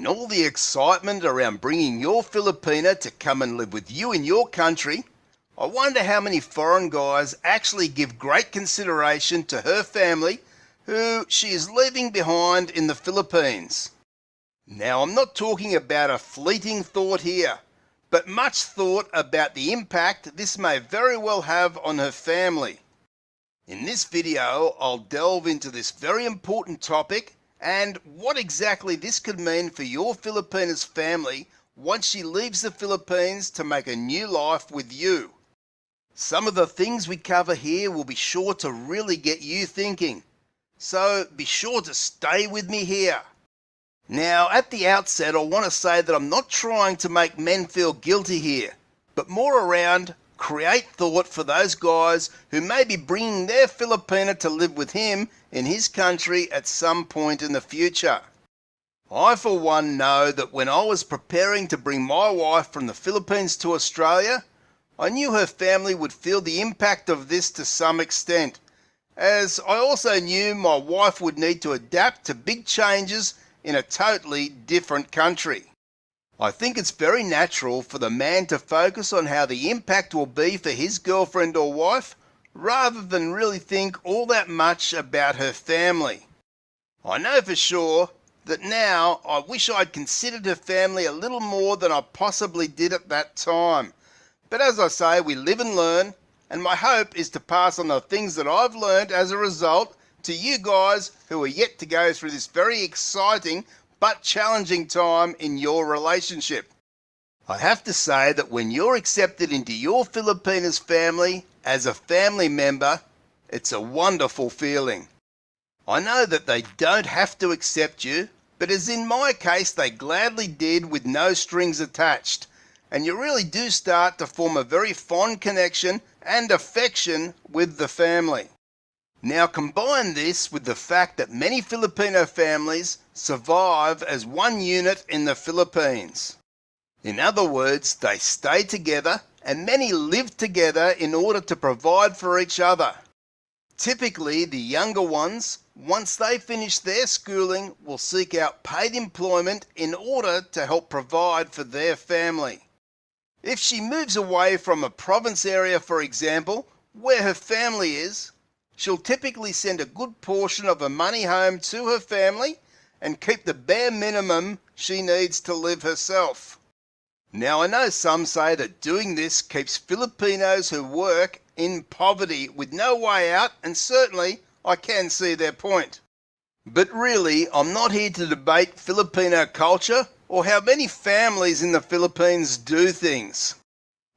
In all the excitement around bringing your Filipina to come and live with you in your country, I wonder how many foreign guys actually give great consideration to her family who she is leaving behind in the Philippines. Now, I'm not talking about a fleeting thought here, but much thought about the impact this may very well have on her family. In this video, I'll delve into this very important topic and what exactly this could mean for your Filipinas family once she leaves the Philippines to make a new life with you. Some of the things we cover here will be sure to really get you thinking, so be sure to stay with me here. Now, at the outset, I want to say that I'm not trying to make men feel guilty here, but more around create thought for those guys who may be bringing their Filipina to live with him in his country at some point in the future. I, for one, know that when I was preparing to bring my wife from the Philippines to Australia, I knew her family would feel the impact of this to some extent, as I also knew my wife would need to adapt to big changes in a totally different country. I think it's very natural for the man to focus on how the impact will be for his girlfriend or wife, rather than really think all that much about her family. I know for sure that now I wish I'd considered her family a little more than I possibly did at that time. But as I say, we live and learn, and my hope is to pass on the things that I've learned as a result to you guys who are yet to go through this very exciting but challenging time in your relationship. I have to say that when you're accepted into your Filipinas family as a family member, it's a wonderful feeling. I know that they don't have to accept you, but as in my case they gladly did with no strings attached, and you really do start to form a very fond connection and affection with the family. Now combine this with the fact that many Filipino families survive as one unit in the Philippines. In other words, they stay together and many live together in order to provide for each other. Typically, the younger ones, once they finish their schooling, will seek out paid employment in order to help provide for their family. If she moves away from a province area, for example, where her family is, she'll typically send a good portion of her money home to her family and keep the bare minimum she needs to live herself. Now, I know some say that doing this keeps Filipinos who work in poverty with no way out, and certainly I can see their point. But really, I'm not here to debate Filipino culture or how many families in the Philippines do things.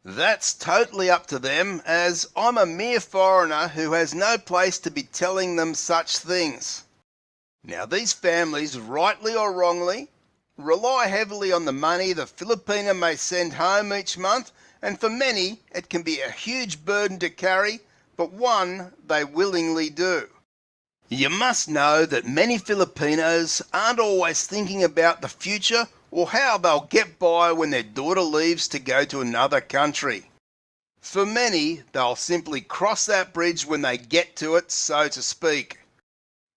That's totally up to them, as I'm a mere foreigner who has no place to be telling them such things. Now, these families, rightly or wrongly, rely heavily on the money the Filipina may send home each month, and for many it can be a huge burden to carry, but one they willingly do. You must know that many Filipinos aren't always thinking about the future or how they'll get by when their daughter leaves to go to another country. For many, they'll simply cross that bridge when they get to it, so to speak.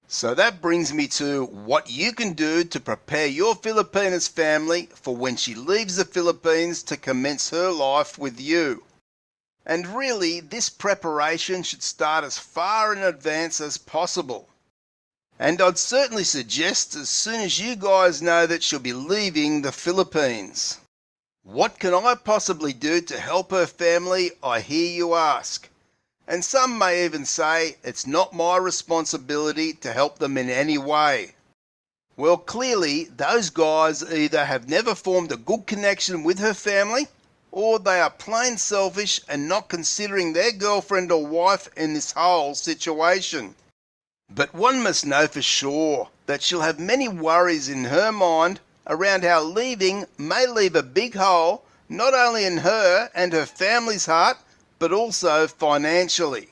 So that brings me to what you can do to prepare your Filipinas family for when she leaves the Philippines to commence her life with you. And really, this preparation should start as far in advance as possible. And I'd certainly suggest as soon as you guys know that she'll be leaving the Philippines. What can I possibly do to help her family, I hear you ask? And some may even say it's not my responsibility to help them in any way. Well, clearly those guys either have never formed a good connection with her family, or they are plain selfish and not considering their girlfriend or wife in this whole situation. But one must know for sure that she'll have many worries in her mind around how leaving may leave a big hole not only in her and her family's heart, but also financially.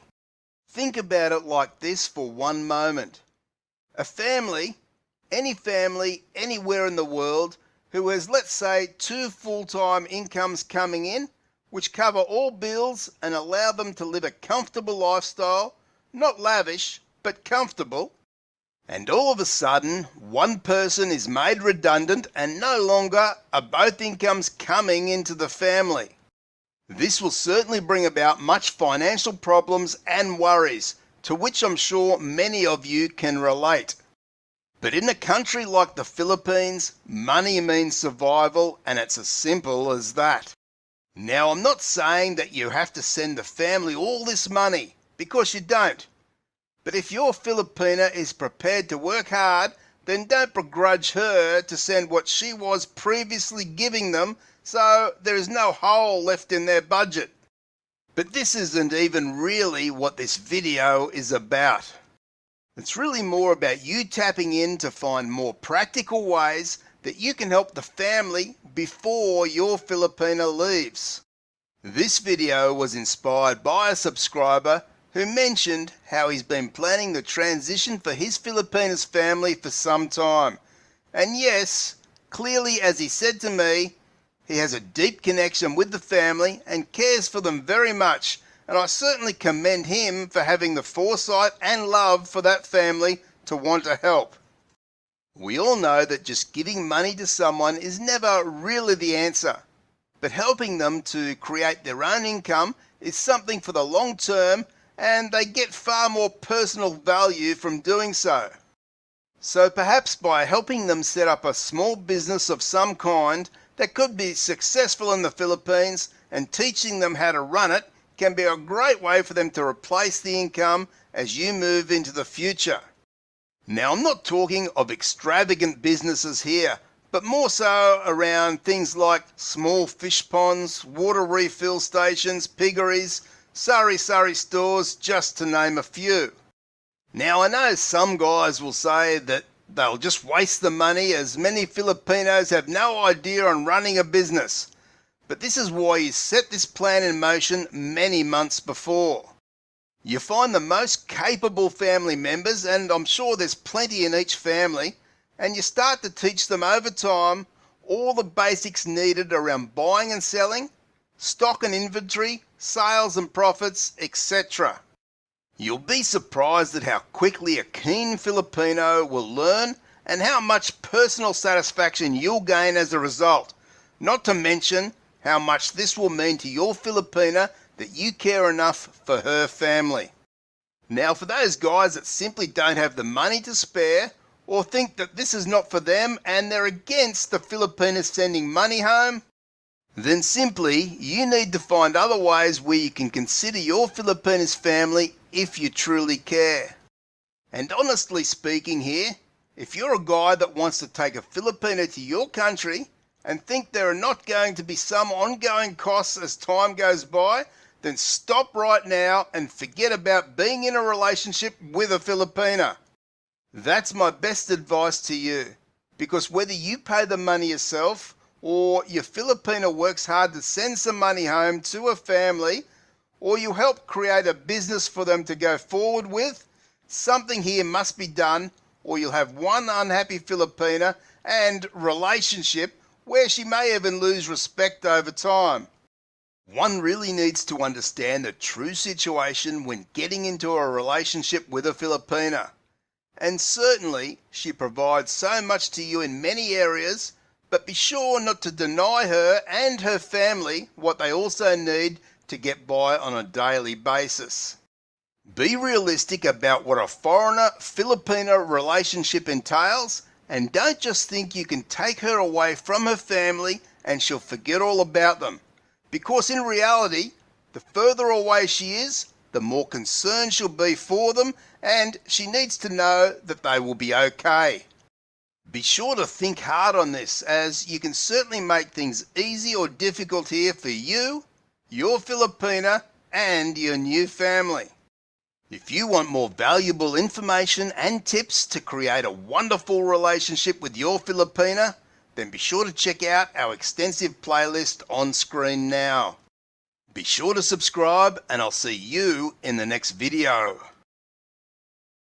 Think about it like this for one moment. A family, any family anywhere in the world, who has, let's say, 2 full-time incomes coming in, which cover all bills and allow them to live a comfortable lifestyle, not lavish, but comfortable. And all of a sudden, one person is made redundant and no longer are both incomes coming into the family. This will certainly bring about much financial problems and worries, to which I'm sure many of you can relate. But in a country like the Philippines, money means survival, and it's as simple as that. Now, I'm not saying that you have to send the family all this money, because you don't. But if your Filipina is prepared to work hard, then don't begrudge her to send what she was previously giving them, so there is no hole left in their budget. But this isn't even really what this video is about. It's really more about you tapping in to find more practical ways that you can help the family before your Filipina leaves. This video was inspired by a subscriber who mentioned how he's been planning the transition for his Filipinas family for some time. And yes, clearly, as he said to me, he has a deep connection with the family and cares for them very much, and I certainly commend him for having the foresight and love for that family to want to help. We all know that just giving money to someone is never really the answer, but helping them to create their own income is something for the long term, and they get far more personal value from doing so. So perhaps by helping them set up a small business of some kind that could be successful in the Philippines and teaching them how to run it can be a great way for them to replace the income as you move into the future. Now, I'm not talking of extravagant businesses here, but more so around things like small fish ponds, water refill stations, piggeries, sari-sari stores, just to name a few. Now, I know some guys will say that they'll just waste the money, as many Filipinos have no idea on running a business. But this is why you set this plan in motion many months before. You find the most capable family members, and I'm sure there's plenty in each family, and you start to teach them over time all the basics needed around buying and selling, stock and inventory, sales and profits, etc. You'll be surprised at how quickly a keen Filipino will learn and how much personal satisfaction you'll gain as a result, not to mention how much this will mean to your Filipina that you care enough for her family. Now, for those guys that simply don't have the money to spare, or think that this is not for them and they're against the Filipinas sending money home, then simply you need to find other ways where you can consider your Filipinas family if you truly care. And honestly speaking here, if you're a guy that wants to take a Filipina to your country and think there are not going to be some ongoing costs as time goes by, then stop right now and forget about being in a relationship with a Filipina. That's my best advice to you, because whether you pay the money yourself or your Filipina works hard to send some money home to a family, or you help create a business for them to go forward with, something here must be done, or you'll have one unhappy Filipina and relationship where she may even lose respect over time. One really needs to understand the true situation when getting into a relationship with a Filipina. And certainly, she provides so much to you in many areas, but be sure not to deny her and her family what they also need to get by on a daily basis. Be realistic about what a foreigner-Filipina relationship entails, and don't just think you can take her away from her family and she'll forget all about them. Because in reality, the further away she is, the more concerned she'll be for them, and she needs to know that they will be okay. Be sure to think hard on this, as you can certainly make things easy or difficult here for you, your Filipina, and your new family. If you want more valuable information and tips to create a wonderful relationship with your Filipina, then be sure to check out our extensive playlist on screen now. Be sure to subscribe, and I'll see you in the next video.